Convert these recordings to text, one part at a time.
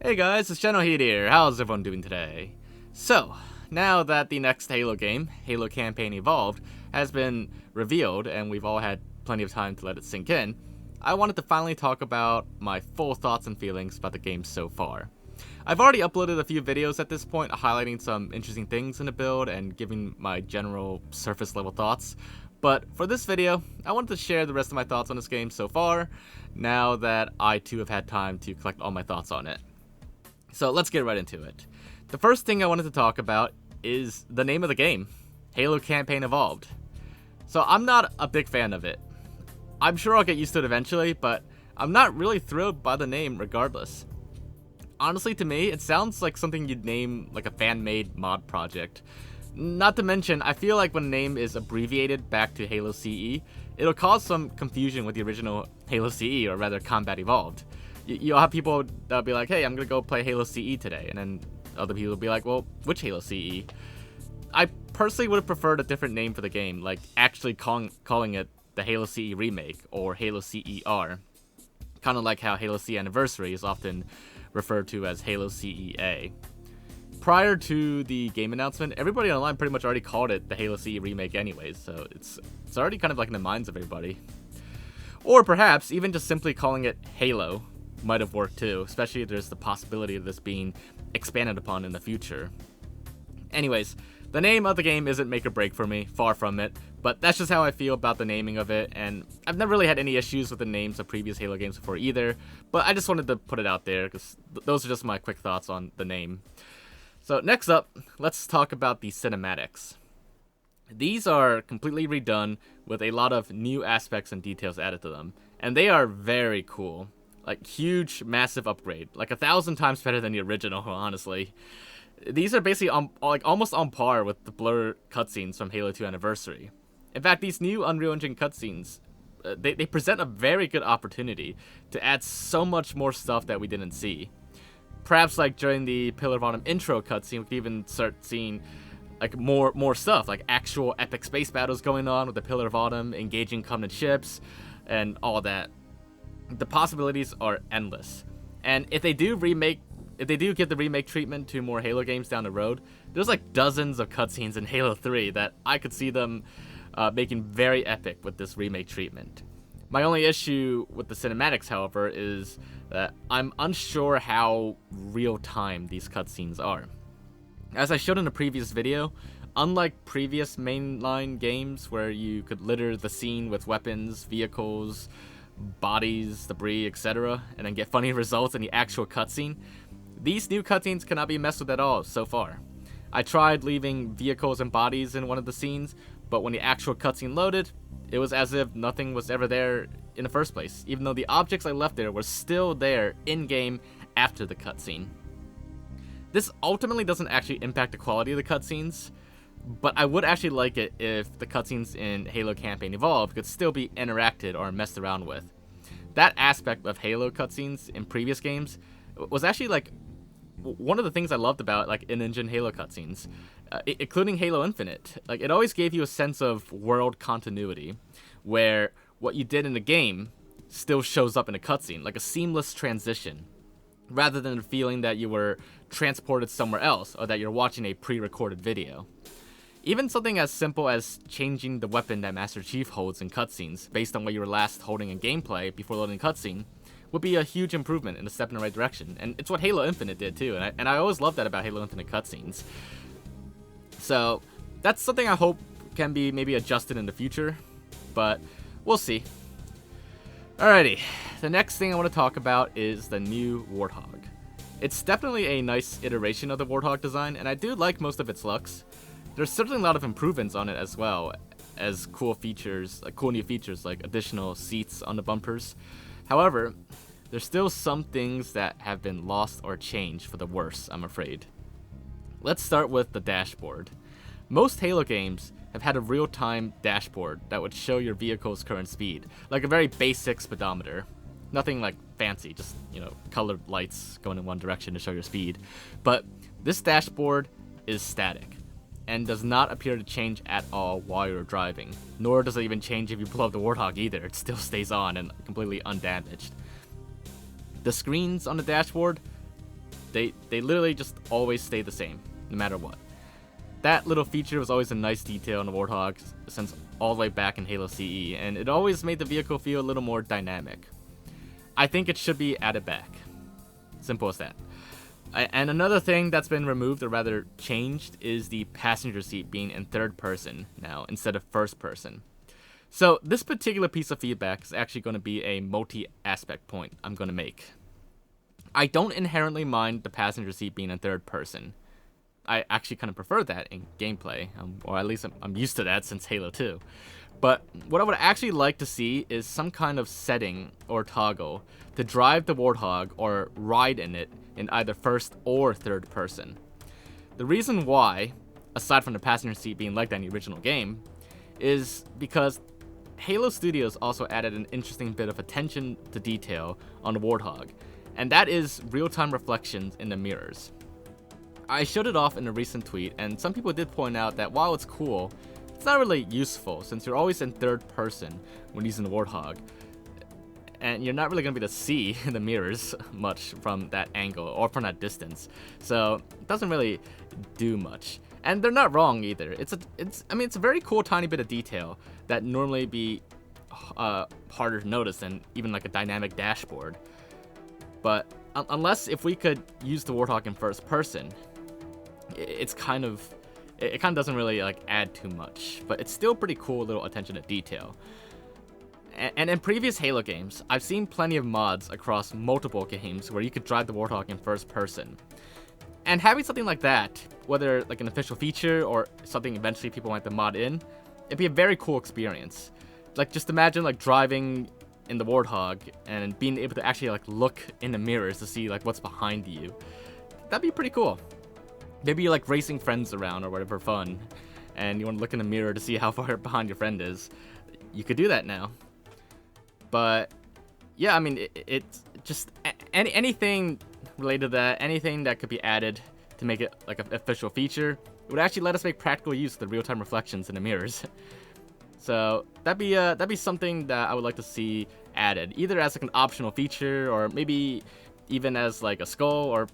Hey guys, it's Generalkidd here. How's everyone doing today? So, now that the next Halo game, Halo Campaign Evolved, has been revealed and we've all had plenty of time to let it sink in, I wanted to finally talk about my full thoughts and feelings about the game so far. I've already uploaded a few videos at this point highlighting some interesting things in the build and giving my general surface level thoughts, but for this video, I wanted to share the rest of my thoughts on this game so far, now that I too have had time to collect all my thoughts on it. So let's get right into it. The first thing I wanted to talk about is the name of the game, Halo Campaign Evolved. So I'm not a big fan of it. I'm sure I'll get used to it eventually, but I'm not really thrilled by the name regardless. Honestly, to me, it sounds like something you'd name like a fan-made mod project. Not to mention, I feel like when a name is abbreviated back to Halo CE, it'll cause some confusion with the original Halo CE, or rather Combat Evolved. You'll have people that'll be like, hey, I'm gonna go play Halo CE today, and then other people will be like, well, which Halo CE? I personally would have preferred a different name for the game, like actually calling it the Halo CE Remake, or Halo CER. Kind of like how Halo CE Anniversary is often referred to as Halo CEA. Prior to the game announcement, everybody online pretty much already called it the Halo CE Remake anyways, so it's already kind of like in the minds of everybody. Or perhaps even just simply calling it Halo might have worked too, especially if there's the possibility of this being expanded upon in the future. Anyways, the name of the game isn't make or break for me, far from it, but that's just how I feel about the naming of it, and I've never really had any issues with the names of previous Halo games before either, but I just wanted to put it out there, because those are just my quick thoughts on the name. So next up, let's talk about the cinematics. These are completely redone with a lot of new aspects and details added to them, and they are very cool. Like, huge, massive upgrade. Like 1,000 times better than the original, honestly. These are basically almost on par with the blur cutscenes from Halo 2 Anniversary. In fact, these new Unreal Engine cutscenes, they present a very good opportunity to add so much more stuff that we didn't see. Perhaps like during the Pillar of Autumn intro cutscene, we could even start seeing like more stuff, like actual epic space battles going on with the Pillar of Autumn, engaging Covenant ships, and all that. The possibilities are endless, and if they do give the remake treatment to more Halo games down the road, there's like dozens of cutscenes in Halo 3 that I could see them making very epic with this remake treatment. My only issue with the cinematics, however, is that I'm unsure how real-time these cutscenes are. As I showed in a previous video, unlike previous mainline games where you could litter the scene with weapons, vehicles, bodies, debris, etc., and then get funny results in the actual cutscene, these new cutscenes cannot be messed with at all so far. I tried leaving vehicles and bodies in one of the scenes, but when the actual cutscene loaded, it was as if nothing was ever there in the first place, even though the objects I left there were still there in-game after the cutscene. This ultimately doesn't actually impact the quality of the cutscenes, but I would actually like it if the cutscenes in Halo Campaign Evolved could still be interacted or messed around with. That aspect of Halo cutscenes in previous games was actually like one of the things I loved about like in-engine Halo cutscenes, including Halo Infinite. Like, it always gave you a sense of world continuity, where what you did in the game still shows up in a cutscene, like a seamless transition, rather than the feeling that you were transported somewhere else or that you're watching a pre-recorded video. Even something as simple as changing the weapon that Master Chief holds in cutscenes based on what you were last holding in gameplay before loading cutscene would be a huge improvement and a step in the right direction. And it's what Halo Infinite did too, and I always loved that about Halo Infinite cutscenes. So that's something I hope can be maybe adjusted in the future, but we'll see. Alrighty, the next thing I want to talk about is the new Warthog. It's definitely a nice iteration of the Warthog design, and I do like most of its looks. There's certainly a lot of improvements on it as well, as cool new features like additional seats on the bumpers. However, there's still some things that have been lost or changed for the worse, I'm afraid. Let's start with the dashboard. Most Halo games have had a real-time dashboard that would show your vehicle's current speed, like a very basic speedometer. Nothing like fancy, just, colored lights going in one direction to show your speed. But this dashboard is static and does not appear to change at all while you're driving, nor does it even change if you blow up the Warthog either. It still stays on and completely undamaged. The screens on the dashboard They literally just always stay the same, no matter what. That little feature was always a nice detail in the Warthog since all the way back in Halo CE, and it always made the vehicle feel a little more dynamic. I think it should be added back. Simple as that. And another thing that's been removed, or rather changed, is the passenger seat being in third person now instead of first person. So this particular piece of feedback is actually going to be a multi-aspect point I'm going to make. I don't inherently mind the passenger seat being in third person. I actually kind of prefer that in gameplay, or at least I'm used to that since Halo 2. But what I would actually like to see is some kind of setting or toggle to drive the Warthog or ride in it in either first or third person. The reason why, aside from the passenger seat being like that in the original game, is because Halo Studios also added an interesting bit of attention to detail on the Warthog, and that is real-time reflections in the mirrors. I showed it off in a recent tweet, and some people did point out that while it's cool, it's not really useful since you're always in third person when using the Warthog, and you're not really going to be able to see the mirrors much from that angle or from that distance, so it doesn't really do much. And they're not wrong either. It's a very cool tiny bit of detail that normally be harder to notice than even like a dynamic dashboard. But unless if we could use the Warthog in first person, it kind of doesn't really like add too much, but it's still pretty cool little attention to detail. And in previous Halo games, I've seen plenty of mods across multiple games where you could drive the Warthog in first person. And having something like that, whether like an official feature or something eventually people want to mod in, it'd be a very cool experience. Like just imagine like driving in the Warthog and being able to actually like look in the mirrors to see like what's behind you. That'd be pretty cool. Maybe you're like racing friends around or whatever fun, and you want to look in the mirror to see how far behind your friend is. You could do that now. But yeah, I mean, it's just anything related to that, anything that could be added to make it like an official feature, it would actually let us make practical use of the real-time reflections in the mirrors. So that'd be something that I would like to see added, either as like an optional feature or maybe even as like a skull, or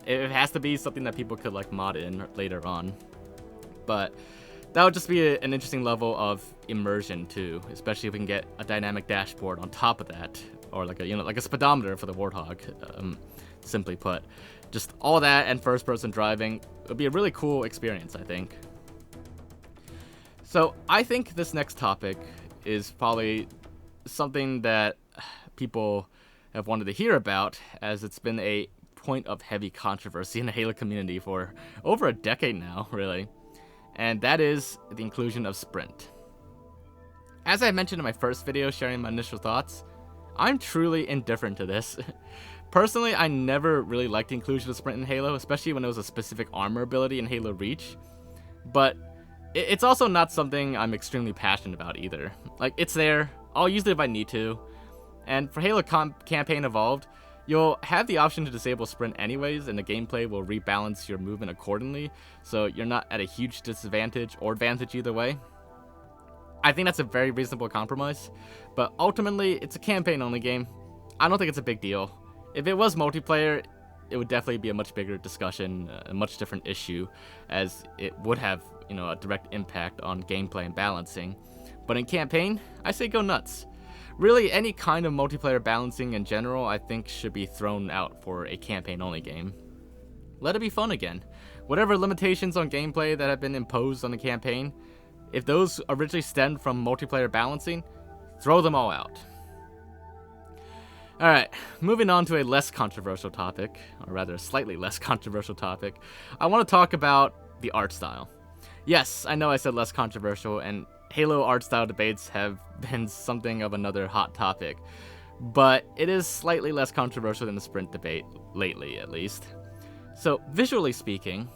it has to be something that people could like mod in later on. But that would just be an interesting level of immersion too, especially if we can get a dynamic dashboard on top of that, or like a speedometer for the Warthog. Simply put, just all that and first-person driving would be a really cool experience, I think. So I think this next topic is probably something that people have wanted to hear about, as it's been a point of heavy controversy in the Halo community for over a decade now, really. And that is the inclusion of Sprint. As I mentioned in my first video sharing my initial thoughts, I'm truly indifferent to this. Personally, I never really liked the inclusion of Sprint in Halo, especially when it was a specific armor ability in Halo Reach. But it's also not something I'm extremely passionate about either. Like, it's there, I'll use it if I need to. And for Halo Campaign Evolved, you'll have the option to disable Sprint anyways, and the gameplay will rebalance your movement accordingly, so you're not at a huge disadvantage or advantage either way. I think that's a very reasonable compromise, but ultimately, it's a campaign-only game. I don't think it's a big deal. If it was multiplayer, it would definitely be a much bigger discussion, a much different issue, as it would have, a direct impact on gameplay and balancing. But in campaign, I say go nuts. Really, any kind of multiplayer balancing in general, I think, should be thrown out for a campaign-only game. Let it be fun again. Whatever limitations on gameplay that have been imposed on the campaign, if those originally stemmed from multiplayer balancing, throw them all out. Alright, moving on to a less controversial topic, or rather a slightly less controversial topic, I want to talk about the art style. Yes, I know I said less controversial, and Halo art style debates have been something of another hot topic, but it is slightly less controversial than the Sprint debate, lately at least. So, visually speaking,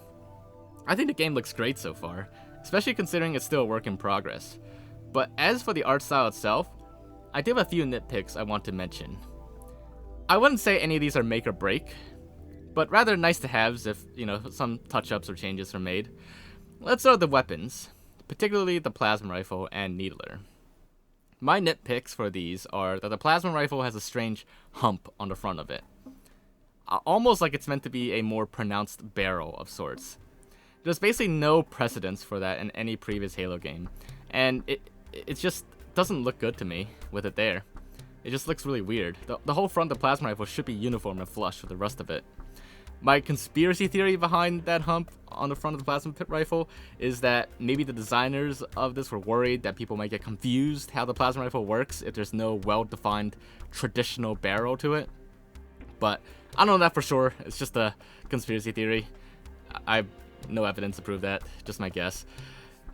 I think the game looks great so far, especially considering it's still a work in progress. But as for the art style itself, I do have a few nitpicks I want to mention. I wouldn't say any of these are make or break, but rather nice to haves if, some touch-ups or changes are made. Let's start with the weapons, particularly the plasma rifle and needler. My nitpicks for these are that the plasma rifle has a strange hump on the front of it. almost like it's meant to be a more pronounced barrel of sorts. There's basically no precedence for that in any previous Halo game, and it just doesn't look good to me with it there. It just looks really weird. The whole front of the plasma rifle should be uniform and flush with the rest of it. My conspiracy theory behind that hump on the front of the plasma pit rifle is that maybe the designers of this were worried that people might get confused how the plasma rifle works if there's no well-defined traditional barrel to it. But I don't know that for sure. It's just a conspiracy theory. I have no evidence to prove that, just my guess.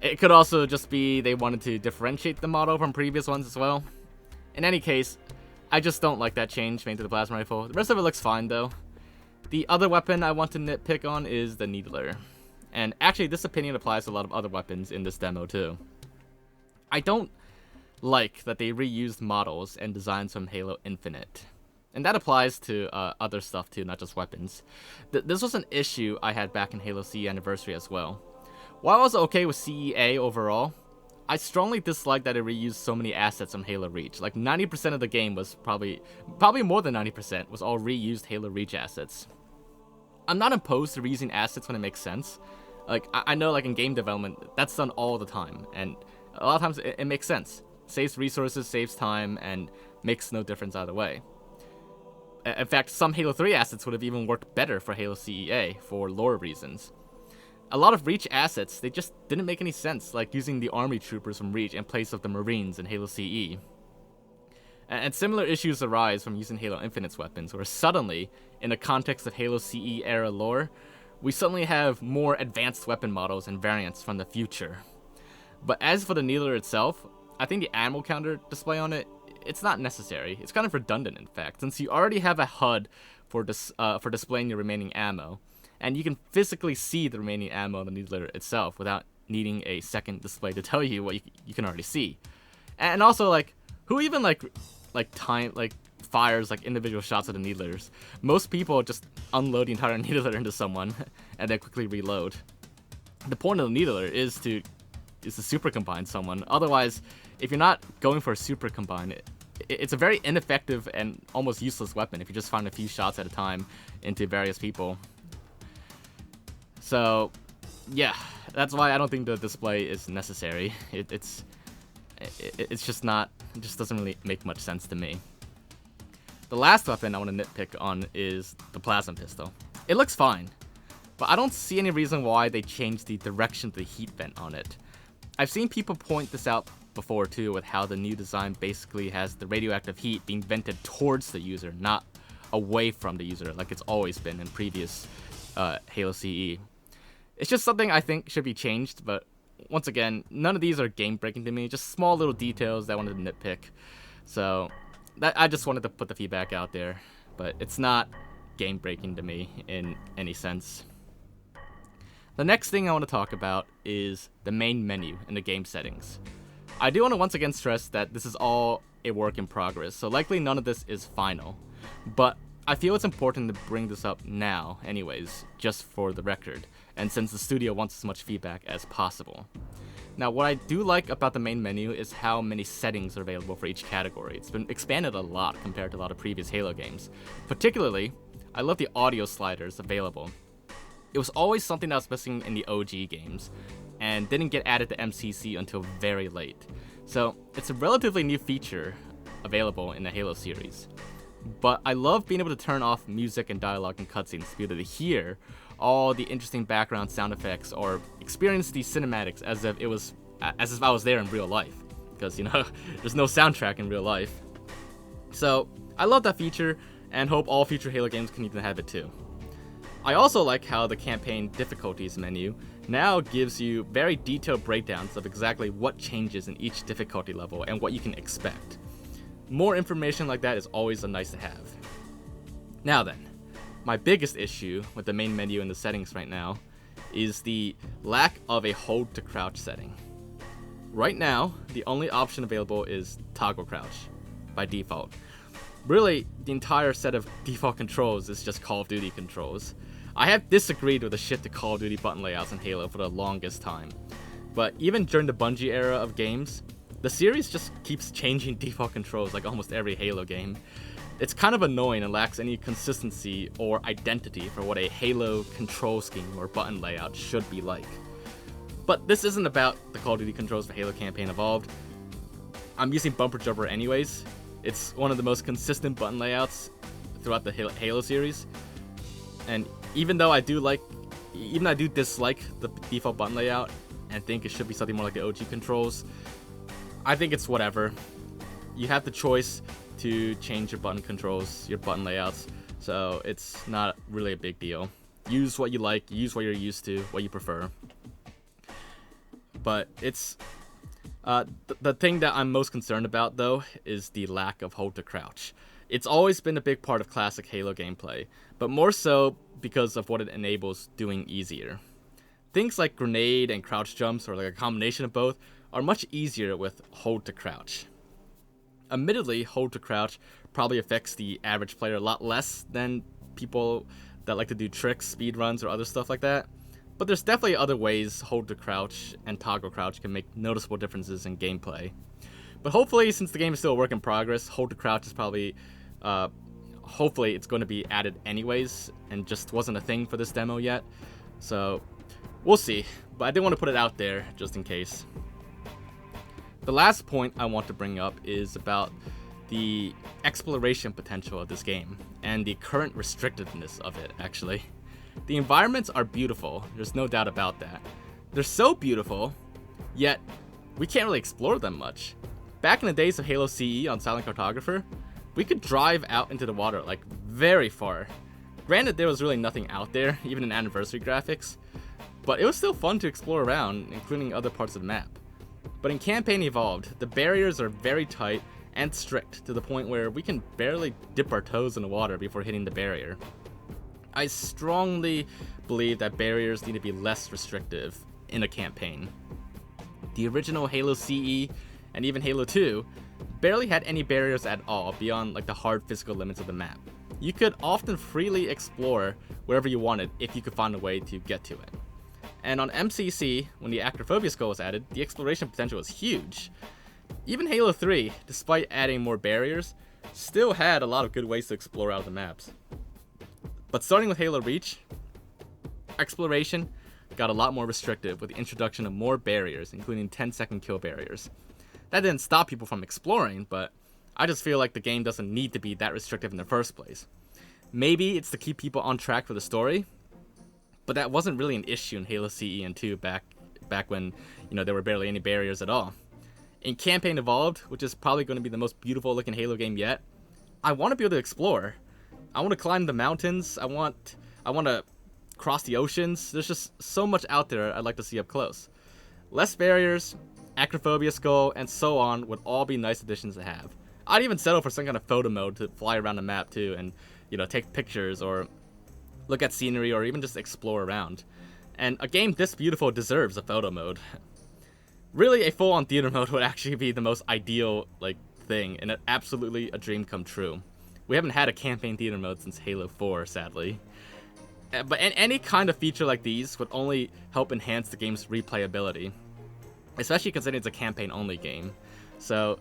It could also just be they wanted to differentiate the model from previous ones as well. In any case, I just don't like that change made to the plasma rifle. The rest of it looks fine though. The other weapon I want to nitpick on is the needler. And actually this opinion applies to a lot of other weapons in this demo too. I don't like that they reused models and designs from Halo Infinite. And that applies to other stuff too, not just weapons. This was an issue I had back in Halo CE Anniversary as well. While I was okay with CEA overall, I strongly dislike that it reused so many assets from Halo Reach. Like 90% of the game was probably more than 90% was all reused Halo Reach assets. I'm not opposed to reusing assets when it makes sense. Like I know like in game development, that's done all the time, and a lot of times it makes sense. Saves resources, saves time, and makes no difference either way. In fact, some Halo 3 assets would have even worked better for Halo CEA for lore reasons. A lot of Reach assets, they just didn't make any sense, like using the army troopers from Reach in place of the Marines in Halo CE. And similar issues arise from using Halo Infinite's weapons, where suddenly, in the context of Halo CE era lore, we suddenly have more advanced weapon models and variants from the future. But as for the needler itself, I think the ammo counter display on it, it's not necessary. It's kind of redundant, in fact, since you already have a HUD for displaying your remaining ammo, and you can physically see the remaining ammo on the needler itself without needing a second display to tell you what you can already see. And also, like, who even fires like individual shots at the needlers? Most people just unload the entire needler into someone and then quickly reload. The point of the needler is to super combine someone. Otherwise, if you're not going for a super combine, it's a very ineffective and almost useless weapon if you just find a few shots at a time into various people. So, yeah, that's why I don't think the display is necessary. It's just not. It just doesn't really make much sense to me. The last weapon I want to nitpick on is the plasma pistol. It looks fine, but I don't see any reason why they changed the direction of the heat vent on it. I've seen people point this out before too, with how the new design basically has the radioactive heat being vented towards the user, not away from the user like it's always been in previous Halo CE. It's just something I think should be changed, but once again, none of these are game-breaking to me, just small little details that I wanted to nitpick. So, I just wanted to put the feedback out there, but it's not game-breaking to me in any sense. The next thing I want to talk about is the main menu in the game settings. I do want to once again stress that this is all a work in progress, so likely none of this is final. But I feel it's important to bring this up now anyways, just for the record, and since the studio wants as much feedback as possible. Now, what I do like about the main menu is how many settings are available for each category. It's been expanded a lot compared to a lot of previous Halo games. Particularly, I love the audio sliders available. It was always something that was missing in the OG games, and didn't get added to MCC until very late. So, it's a relatively new feature available in the Halo series. But I love being able to turn off music and dialogue and cutscenes to be able to hear all the interesting background sound effects or experience these cinematics as if I was there in real life. Because, you know, there's no soundtrack in real life. So, I love that feature and hope all future Halo games can even have it too. I also like how the campaign difficulties menu now gives you very detailed breakdowns of exactly what changes in each difficulty level and what you can expect. More information like that is always a nice to have. Now then, my biggest issue with the main menu and the settings right now is the lack of a hold to crouch setting. Right now, the only option available is toggle crouch by default. Really, the entire set of default controls is just Call of Duty controls. I have disagreed with the shift to Call of Duty button layouts in Halo for the longest time. But even during the Bungie era of games, the series just keeps changing default controls like almost every Halo game. It's kind of annoying and lacks any consistency or identity for what a Halo control scheme or button layout should be like. But this isn't about the Call of Duty controls for Halo Campaign Evolved. I'm using Bumper Jumper anyways. It's one of the most consistent button layouts throughout the Halo series. And even though I do dislike the default button layout and think it should be something more like the OG controls, I think it's whatever. You have the choice to change your button controls, your button layouts, so it's not really a big deal. Use what you like, use what you're used to, what you prefer. But it's the thing that I'm most concerned about, though, is the lack of hold to crouch. It's always been a big part of classic Halo gameplay, but more so because of what it enables doing easier. Things like grenade and crouch jumps, or like a combination of both, are much easier with hold to crouch. Admittedly, hold to crouch probably affects the average player a lot less than people that like to do tricks, speedruns, or other stuff like that. But there's definitely other ways hold to crouch and toggle crouch can make noticeable differences in gameplay. But hopefully, since the game is still a work in progress, hold to crouch is probably, hopefully it's going to be added anyways, and just wasn't a thing for this demo yet. So, we'll see. But I did want to put it out there, just in case. The last point I want to bring up is about the exploration potential of this game, and the current restrictedness of it, actually. The environments are beautiful, there's no doubt about that. They're so beautiful, yet we can't really explore them much. Back in the days of Halo CE on Silent Cartographer, we could drive out into the water, like, very far. Granted, there was really nothing out there, even in anniversary graphics, but it was still fun to explore around, including other parts of the map. But in Campaign Evolved, the barriers are very tight and strict to the point where we can barely dip our toes in the water before hitting the barrier. I strongly believe that barriers need to be less restrictive in a campaign. The original Halo CE and even Halo 2 barely had any barriers at all beyond like the hard physical limits of the map. You could often freely explore wherever you wanted if you could find a way to get to it. And on MCC, when the acrophobia skull was added, the exploration potential was huge. Even Halo 3, despite adding more barriers, still had a lot of good ways to explore out of the maps. But starting with Halo Reach, exploration got a lot more restrictive with the introduction of more barriers, including 10-second kill barriers. That didn't stop people from exploring, but I just feel like the game doesn't need to be that restrictive in the first place. Maybe it's to keep people on track for the story, but that wasn't really an issue in Halo CE and 2 back when, there were barely any barriers at all. In Campaign Evolved, which is probably going to be the most beautiful looking Halo game yet, I want to be able to explore. I want to climb the mountains. I want to cross the oceans. There's just so much out there I'd like to see up close. Less barriers, acrophobia skull, and so on would all be nice additions to have. I'd even settle for some kind of photo mode to fly around the map too and, take pictures or look at scenery, or even just explore around. And a game this beautiful deserves a photo mode. Really, a full-on theater mode would actually be the most ideal, thing, and absolutely a dream come true. We haven't had a campaign theater mode since Halo 4, sadly. But any kind of feature like these would only help enhance the game's replayability, especially considering it's a campaign-only game. So,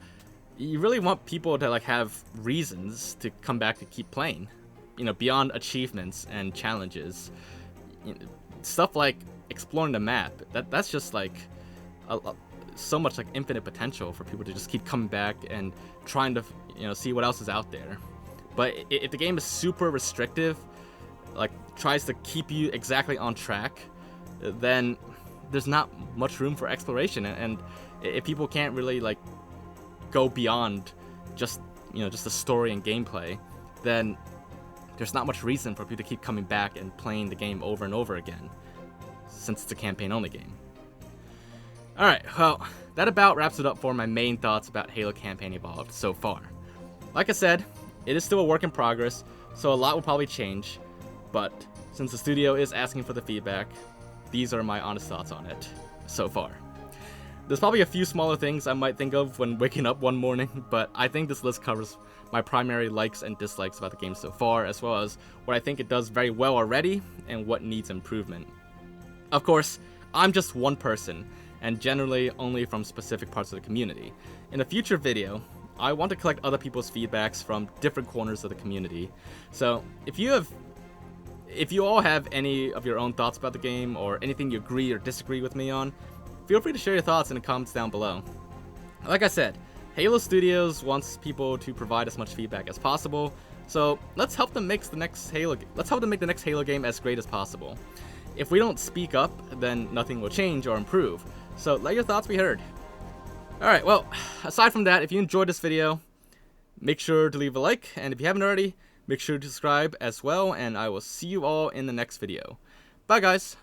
you really want people to, have reasons to come back to keep playing. Beyond achievements and challenges. Stuff like exploring the map, that's just so much infinite potential for people to just keep coming back and trying to see what else is out there. But if the game is super restrictive, tries to keep you exactly on track, then there's not much room for exploration. And if people can't really go beyond just just the story and gameplay, then there's not much reason for people to keep coming back and playing the game over and over again, since it's a campaign-only game. Alright, well, that about wraps it up for my main thoughts about Halo Campaign Evolved so far. Like I said, it is still a work in progress, so a lot will probably change, but since the studio is asking for the feedback, these are my honest thoughts on it so far. There's probably a few smaller things I might think of when waking up one morning, but I think this list covers my primary likes and dislikes about the game so far, as well as what I think it does very well already and what needs improvement. Of course, I'm just one person, and generally only from specific parts of the community. In a future video I want to collect other people's feedbacks from different corners of the community. So if you all have any of your own thoughts about the game, or anything you agree or disagree with me on, feel free to share your thoughts in the comments down below. Like I said, Halo Studios wants people to provide as much feedback as possible, so let's help them make the next Halo game as great as possible. If we don't speak up, then nothing will change or improve, so let your thoughts be heard. Alright, well, aside from that, if you enjoyed this video, make sure to leave a like, and if you haven't already, make sure to subscribe as well, and I will see you all in the next video. Bye guys!